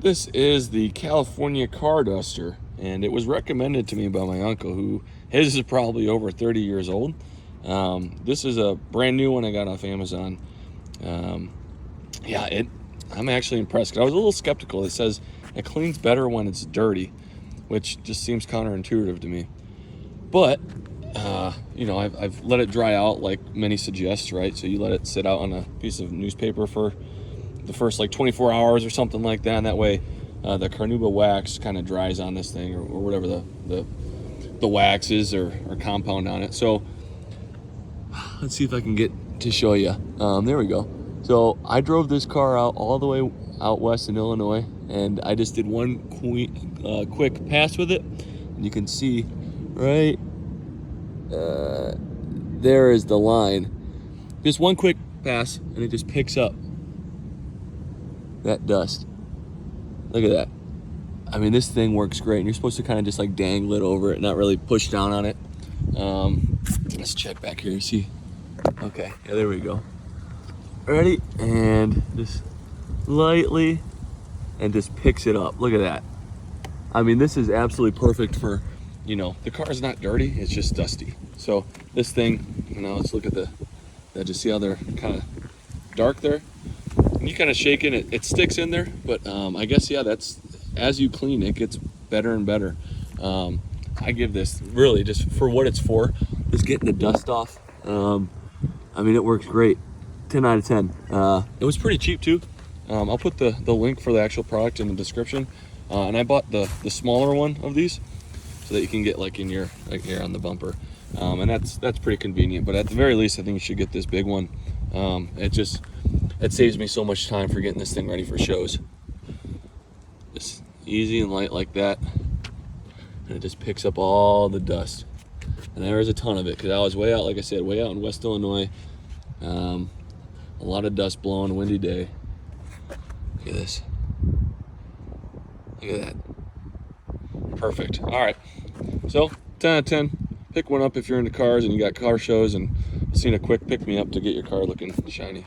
This is the California car duster, and it was recommended to me by my uncle, who his is probably over 30 years old. This is a brand new one I got off Amazon. Yeah, I'm actually impressed, 'cause I was a little skeptical. It says it cleans better when it's dirty, which just seems counterintuitive to me. But you know, I've let it dry out like many suggest, right? So you let it sit out on a piece of newspaper for the first like 24 hours or something like that, and that way the carnauba wax kind of dries on this thing, or whatever the wax is, or compound on it. So let's see if I can get to show you. There we go. So I drove this car out all the way out west in Illinois, and I just did one quick pass with it, and you can see right there is the line. Just one quick pass, and it just picks up that dust. Look at that. I mean, this thing works great, and you're supposed to kind of just like dangle it over it, not really push down on it. Let's check back here. You see? Okay, yeah, there we go. Ready? And just lightly, and just picks it up. Look at that. I mean, this is absolutely perfect for, you know, the car is not dirty, it's just dusty. So this thing, you know, let's look at just see how they're kind of dark there. And you kind of shake it, it sticks in there, but I guess, yeah, that's, as you clean, it gets better and better. I give this, really, just for what it's for, just getting the dust off. I mean, it works great. 10 out of 10. It was pretty cheap too. I'll put the link for the actual product in the description. And I bought the smaller one of these, so that you can get like in your, like here on the bumper. And that's pretty convenient, but at the very least, I think you should get this big one. It saves me so much time for getting this thing ready for shows. Just easy and light like that, and it just picks up all the dust. And there is a ton of it, because I was way out, like I said, way out in West Illinois. A lot of dust blowing, a windy day. Look at this. Look at that. Perfect. All right. So 10 out of 10. Pick one up if you're into cars and you got car shows and seen a quick pick me up to get your car looking shiny.